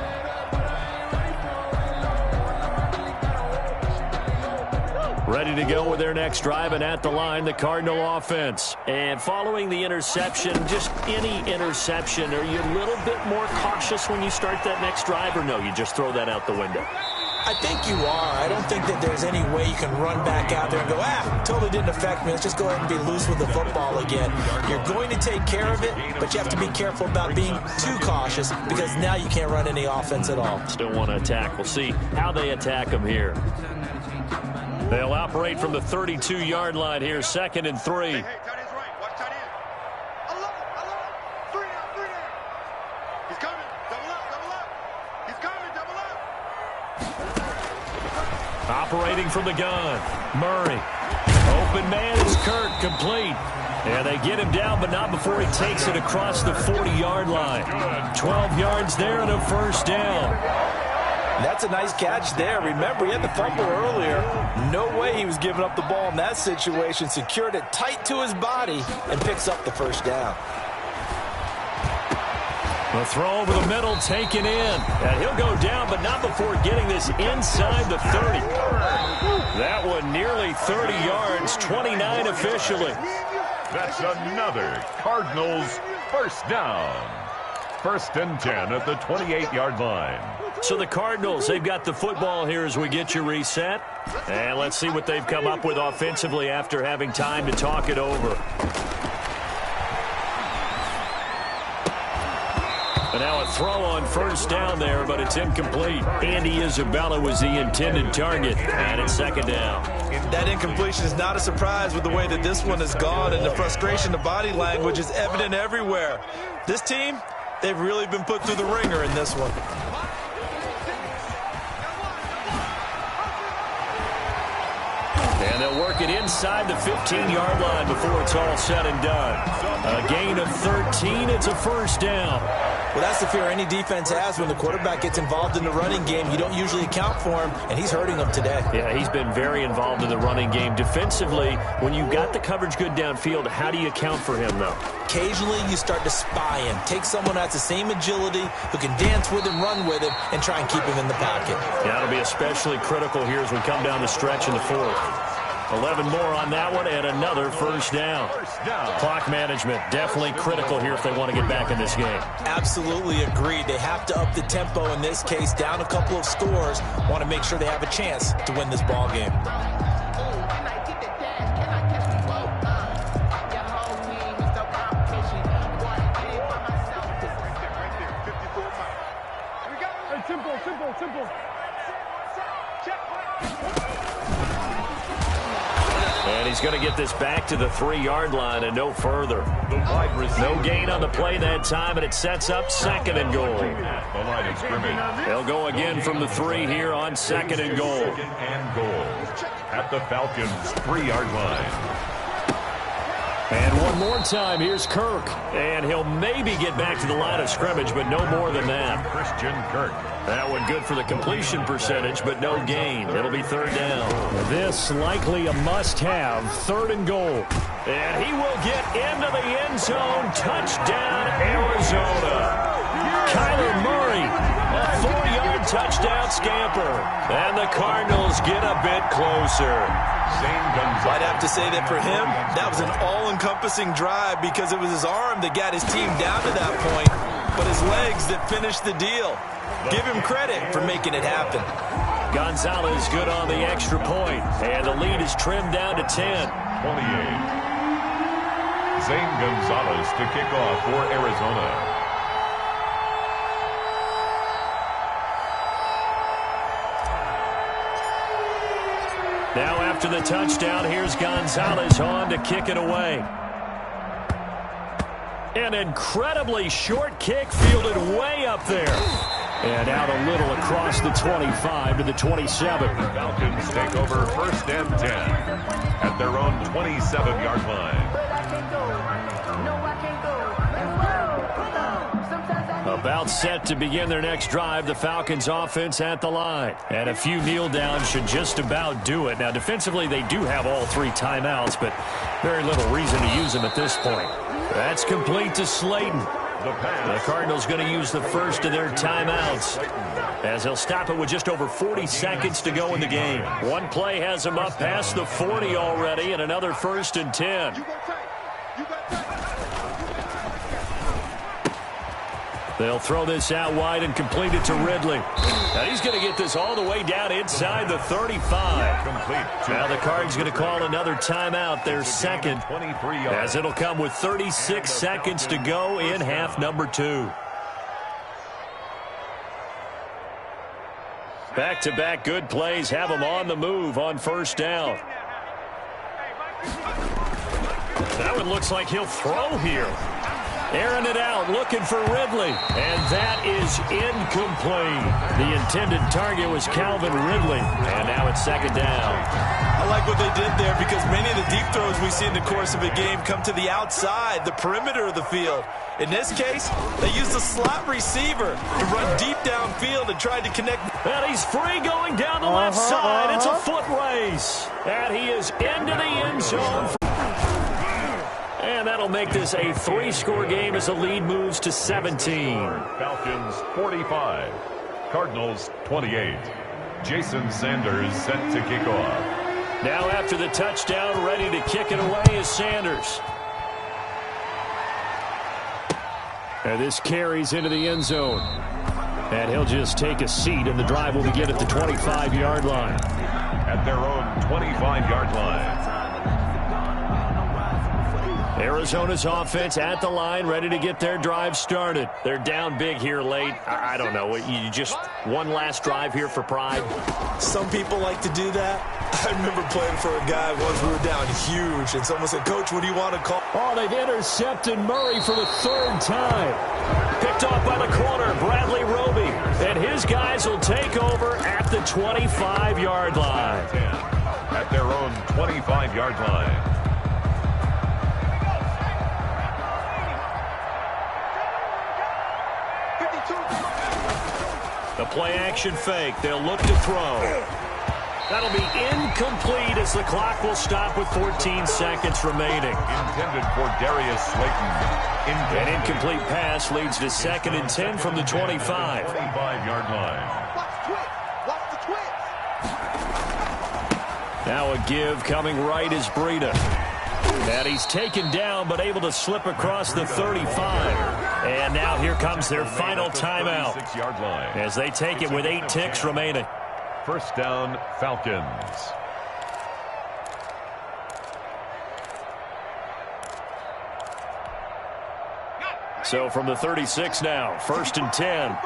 Ready to go with their next drive, and at the line, the Cardinal offense. And following the interception, just any interception, are you a little bit more cautious when you start that next drive, or no, you just throw that out the window? I think you are. I don't think that there's any way you can run back out there and go, totally didn't affect me. Let's just go ahead and be loose with the football again. You're going to take care of it, but you have to be careful about being too cautious because now you can't run any offense at all. Still want to attack. We'll see how they attack them here. They'll operate from the 32-yard line here, 2nd and 3. Hey, tight end's right. Watch tight end. I love it. 3 down. He's coming. Double up. He's coming. Double up. Operating from the gun, Murray. Open man is Kirk, complete. And they get him down, but not before he takes it across the 40-yard line. 12 yards there and a first down. That's a nice catch there. Remember, he had the fumble earlier. No way he was giving up the ball in that situation. Secured it tight to his body and picks up the first down. The throw over the middle taken in. And he'll go down, but not before getting this inside the 30. That one nearly 30 yards, 29 officially. That's another Cardinals first down. 1st and 10 at the 28-yard line. So the Cardinals, they've got the football here as we get you reset. And let's see what they've come up with offensively after having time to talk it over. And now a throw on first down there, but it's incomplete. Andy Isabella was the intended target, and it's second down. That incompletion is not a surprise with the way that this one has gone, and the frustration, the body language is evident everywhere. This team, they've really been put through the ringer in this one. And they'll work it inside the 15-yard line before it's all said and done. A gain of 13, it's a first down. Well, that's the fear any defense has when the quarterback gets involved in the running game. You don't usually account for him, and he's hurting them today. Yeah, he's been very involved in the running game. Defensively, when you've got the coverage good downfield, how do you account for him, though? Occasionally, you start to spy him. Take someone who has the same agility, who can dance with him, run with him, and try and keep him in the pocket. Yeah, that'll be especially critical here as we come down the stretch in the fourth. 11 more on that one, and another first down. Clock management, definitely critical here if they want to get back in this game. Absolutely agreed. They have to up the tempo in this case, down a couple of scores. Want to make sure they have a chance to win this ball game. Simple. And he's going to get this back to the 3-yard line and no further. No gain on the play that time, and it sets up second and goal. They'll go again from the 3 here on second and goal. At the Falcons' 3-yard line. And one more time, here's Kirk. And he'll maybe get back to the line of scrimmage, but no more than that. Christian Kirk. That one good for the completion percentage, but no gain. It'll be third down. This likely a must-have, third and goal. And he will get into the end zone. Touchdown, Arizona. Kyler Murray, a 4-yard touchdown scamper. And the Cardinals get a bit closer. I'd have to say that for him, that was an all-encompassing drive because it was his arm that got his team down to that point, but his legs that finished the deal. Give him credit for making it happen. Gonzalez good on the extra point, and the lead is trimmed down to 10. 28. Zane Gonzalez to kick off for Arizona. Now after the touchdown, here's Gonzalez on to kick it away. An incredibly short kick fielded way up there. And out a little across the 25 to the 27. The Falcons take over first and 10 at their own 27-yard line. About set to begin their next drive, the Falcons offense at the line. And a few kneel downs should just about do it. Now defensively they do have all 3 timeouts, but very little reason to use them at this point. That's complete to Slayton. The Cardinals going to use the first of their timeouts as they'll stop it with just over 40 seconds to go in the game. One play has them up past the 40 already, and another first and 10. They'll throw this out wide and complete it to Ridley. Now he's going to get this all the way down inside the 35. Now the Cards going to call another timeout, their second, as it'll come with 36 seconds to go in half number 2. Back-to-back good plays have them on the move on first down. That one looks like he'll throw here. Airing it out, looking for Ridley. And that is incomplete. The intended target was Calvin Ridley. And now it's second down. I like what they did there because many of the deep throws we see in the course of a game come to the outside, the perimeter of the field. In this case, they used a slot receiver to run deep downfield and tried to connect. And he's free going down the left side. It's a foot race. And he is into the end zone. And that'll make this a 3-score game as the lead moves to 17. Falcons 45, Cardinals 28. Jason Sanders set to kick off. Now after the touchdown, ready to kick it away is Sanders. And this carries into the end zone. And he'll just take a seat, and the drive will begin at the 25-yard line. At their own 25-yard line. Arizona's offense at the line, ready to get their drive started. They're down big here late. I don't know. You just one last drive here for pride? Some people like to do that. I remember playing for a guy once we were down huge, and someone said, "Coach, what do you want to call?" Oh, they've intercepted Murray for the third time. Picked off by the corner, Bradley Roby. And his guys will take over at the 25-yard line. At their own 25-yard line. The play-action fake. They'll look to throw. That'll be incomplete as the clock will stop with 14 seconds remaining. Intended for Darius Slayton. An incomplete pass leads to 2nd and 10 from the 25. 25-yard line. Watch the twist. Watch the twist. Now a give coming right is Breida. And he's taken down but able to slip across the 35. And now here comes their final timeout as they take it with 8 ticks remaining. First down, Falcons. So from the 36 now, 1st and 10.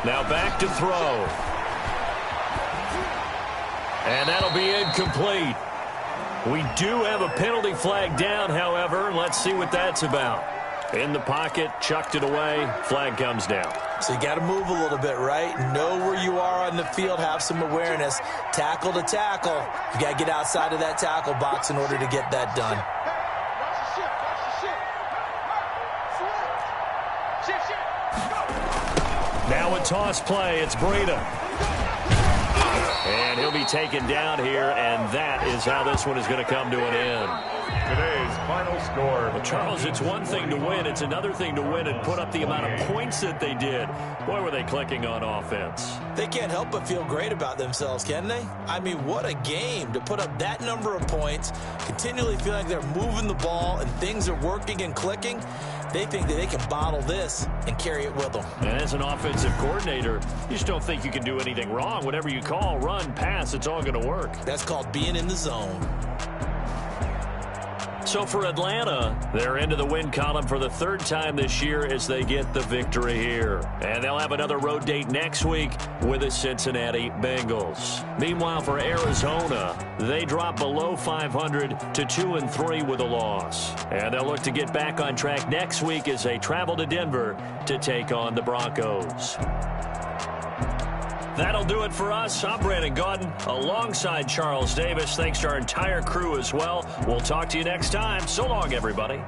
Now back to throw. And that'll be incomplete. We do have a penalty flag down, however. Let's see what that's about. In the pocket, chucked it away. Flag comes down. So you got to move a little bit, right? Know where you are on the field. Have some awareness. Tackle to tackle. You got to get outside of that tackle box in order to get that done. Now a toss play. It's Breida. And he'll be taken down here, and that is how this one is going to come to an end. Today's final score. Well, Charles, it's one thing to win. It's another thing to win and put up the amount of points that they did. Boy, were they clicking on offense. They can't help but feel great about themselves, can they? I mean, what a game to put up that number of points, continually feel like they're moving the ball and things are working and clicking. They think that they can bottle this and carry it with them. And as an offensive coordinator, you just don't think you can do anything wrong. Whatever you call, run, pass, it's all going to work. That's called being in the zone. So for Atlanta, they're into the win column for the 3rd time this year as they get the victory here. And they'll have another road date next week with the Cincinnati Bengals. Meanwhile, for Arizona, they drop below 500 to 2-3 with a loss. And they'll look to get back on track next week as they travel to Denver to take on the Broncos. That'll do it for us. I'm Brandon Gaudin alongside Charles Davis. Thanks to our entire crew as well. We'll talk to you next time. So long, everybody.